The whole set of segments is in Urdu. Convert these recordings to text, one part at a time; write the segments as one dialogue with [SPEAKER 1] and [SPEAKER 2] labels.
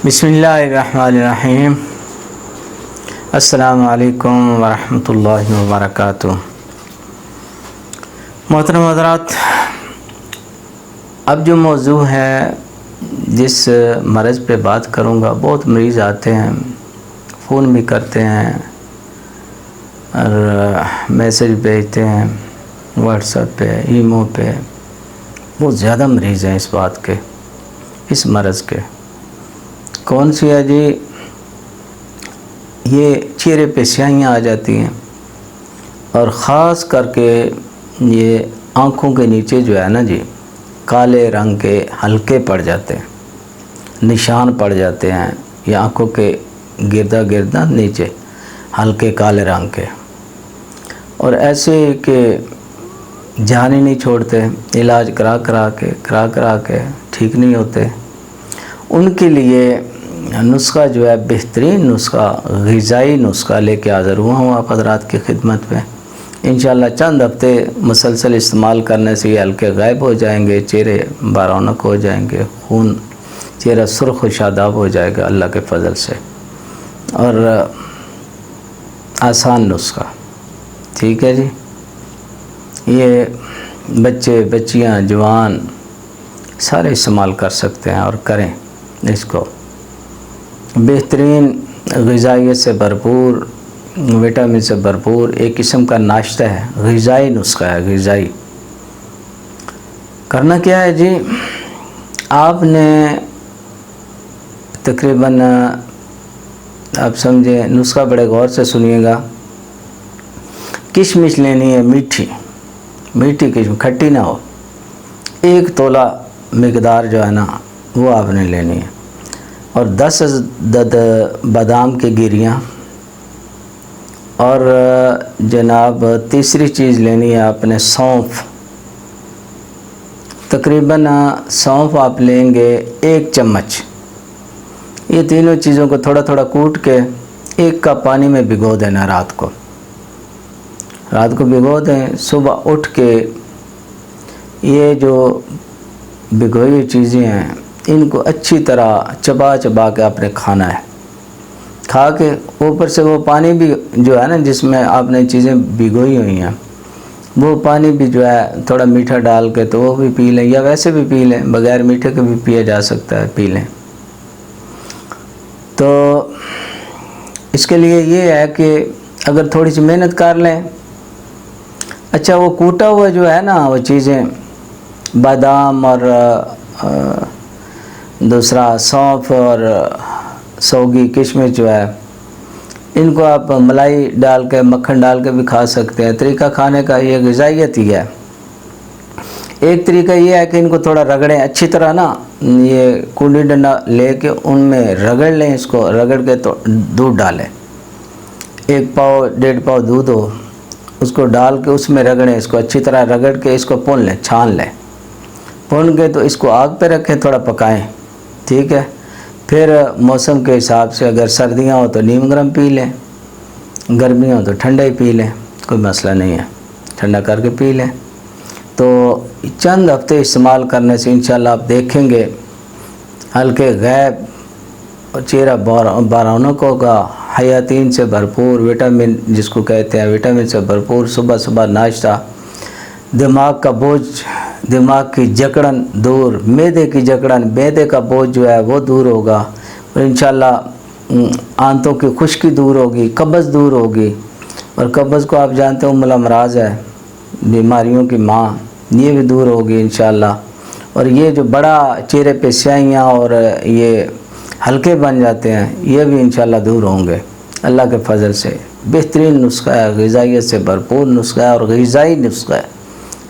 [SPEAKER 1] بسم اللہ الرحمن الرحیم۔ السلام علیکم ورحمۃ اللہ وبرکاتہ۔ محترم حضرات، اب جو موضوع ہے جس مرض پہ بات کروں گا، بہت مریض آتے ہیں، فون بھی کرتے ہیں اور میسیج بھیجتے ہیں واٹس ایپ پہ، ایمو پہ۔ بہت زیادہ مریض ہیں اس بات کے، اس مرض کے۔ کون سی ہے جی؟ یہ چہرے پہ سیاہیاں آ جاتی ہیں، اور خاص کر کے یہ آنکھوں کے نیچے جو ہے نا جی، کالے رنگ کے ہلکے پڑ جاتے ہیں، نشان پڑ جاتے ہیں، یا آنکھوں کے گردا نیچے ہلکے کالے رنگ کے، اور ایسے کہ جان ہی نہیں چھوڑتے، علاج کرا کے ٹھیک نہیں ہوتے۔ ان کے لیے نسخہ جو ہے، بہترین نسخہ، غذائی نسخہ لے کے حاضر ہوا ہوں آپ حضرات کی خدمت میں۔ انشاءاللہ چند ہفتے مسلسل استعمال کرنے سے یہ ہلکے غائب ہو جائیں گے، چہرے بارونق ہو جائیں گے، خون چہرہ سرخ و شاداب ہو جائے گا اللہ کے فضل سے۔ اور آسان نسخہ، ٹھیک ہے جی۔ یہ بچے بچیاں جوان سارے استعمال کر سکتے ہیں اور کریں اس کو۔ بہترین غذائیت سے بھرپور، وٹامن سے بھرپور ایک قسم کا ناشتہ ہے، غذائی نسخہ ہے، غذائی۔ کرنا کیا ہے جی؟ آپ نے تقریباً، آپ سمجھیں، نسخہ بڑے غور سے سنیے گا۔ کشمش لینی ہے، میٹھی کشمش، کھٹی نہ ہو۔ 1 تولہ مقدار جو ہے نا وہ آپ نے لینی ہے، اور 10 عدد بادام کی گریاں، اور جناب تیسری چیز لینی ہے آپ نے سونف۔ تقریباً سونف آپ لیں گے 1 چمچ۔ یہ تینوں چیزوں کو تھوڑا تھوڑا کوٹ کے 1 کپ پانی میں بھگو دینا رات کو بھگو دیں۔ صبح اٹھ کے یہ جو بھگوئی ہوئی چیزیں ہیں ان کو اچھی طرح چبا کے آپ نے کھانا ہے۔ کھا کے اوپر سے وہ پانی بھی جو ہے نا جس میں آپ نے چیزیں بھگوئی ہوئی ہیں، وہ پانی بھی جو ہے تھوڑا میٹھا ڈال کے تو وہ بھی پی لیں، یا ویسے بھی پی لیں، بغیر میٹھے کے بھی پیا جا سکتا ہے، پی لیں۔ تو اس کے لیے یہ ہے کہ اگر تھوڑی سی محنت کر لیں، اچھا وہ کوٹا ہوا جو ہے نا وہ چیزیں، بادام اور دوسرا سونف اور سوگی کشمش جو ہے، ان کو آپ ملائی ڈال کے، مکھن ڈال کے بھی کھا سکتے ہیں۔ طریقہ کھانے کا یہ غذائیت ہی ہے۔ ایک طریقہ یہ ہے کہ ان کو تھوڑا رگڑیں اچھی طرح نا، یہ کنڈی ڈنڈا لے کے ان میں رگڑ لیں، اس کو رگڑ کے تو دودھ ڈالیں، 1 پاؤ 1.5 پاؤ دودھ ہو، اس کو ڈال کے اس میں رگڑیں، اس کو اچھی طرح رگڑ کے اس کو پون لیں، چھان لیں۔ پون کے تو اس کو آگ پہ رکھیں، تھوڑا پکائیں، ٹھیک ہے۔ پھر موسم کے حساب سے اگر سردیاں ہو تو نیم گرم پی لیں، گرمیاں ہو تو ٹھنڈا ہی پی لیں، کوئی مسئلہ نہیں ہے، ٹھنڈا کر کے پی لیں۔ تو چند ہفتے استعمال کرنے سے انشاءاللہ آپ دیکھیں گے ہلکے غائب، اور چہرہ بارونق ہوگا، حیاتین سے بھرپور، وٹامن جس کو کہتے ہیں، وٹامن سے بھرپور صبح ناشتہ، دماغ کا بوجھ، دماغ کی جکڑن دور، معدے کی جکڑن، معدے کا بوجھ جو ہے وہ دور ہوگا، اور انشاءاللہ آنتوں کی خشکی دور ہوگی، قبض دور ہوگی، اور قبض کو آپ جانتے ہیں ام الامراض ہے، بیماریوں کی ماں، یہ بھی دور ہوگی انشاءاللہ۔ اور یہ جو بڑا چہرے پہ سیاہیاں اور یہ ہلکے بن جاتے ہیں، یہ بھی انشاءاللہ دور ہوں گے اللہ کے فضل سے۔ بہترین نسخہ ہے، غذائیت سے بھرپور نسخہ ہے، اور غذائی نسخہ ہے،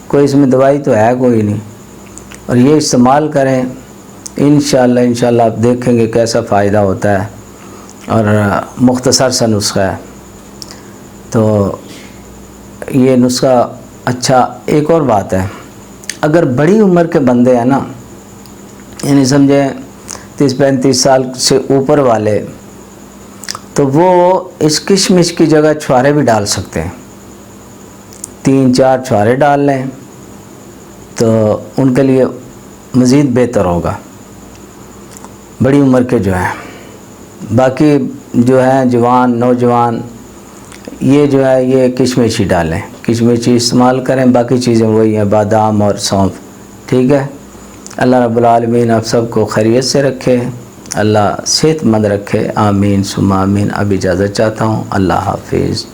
[SPEAKER 1] کوئی اس میں دوائی تو ہے کوئی نہیں۔ اور یہ استعمال کریں، انشاءاللہ آپ دیکھیں گے کیسا فائدہ ہوتا ہے، اور مختصر سا نسخہ ہے۔ تو یہ نسخہ اچھا۔ ایک اور بات ہے، اگر بڑی عمر کے بندے ہیں نا، یعنی سمجھیں 30-35 سال سے اوپر والے، تو وہ اس کشمش کی جگہ چھوارے بھی ڈال سکتے ہیں، 3-4 چھوارے ڈال لیں تو ان کے لیے مزید بہتر ہوگا، بڑی عمر کے جو ہیں۔ باقی جو ہیں جوان نوجوان یہ جو ہے یہ کشمشی ڈالیں، کشمشی استعمال کریں، باقی چیزیں وہی ہیں بادام اور سونف، ٹھیک ہے۔ اللہ رب العالمین آپ سب کو خیریت سے رکھے، اللہ صحت مند رکھے، آمین ثم آمین۔ اب اجازت چاہتا ہوں، اللہ حافظ۔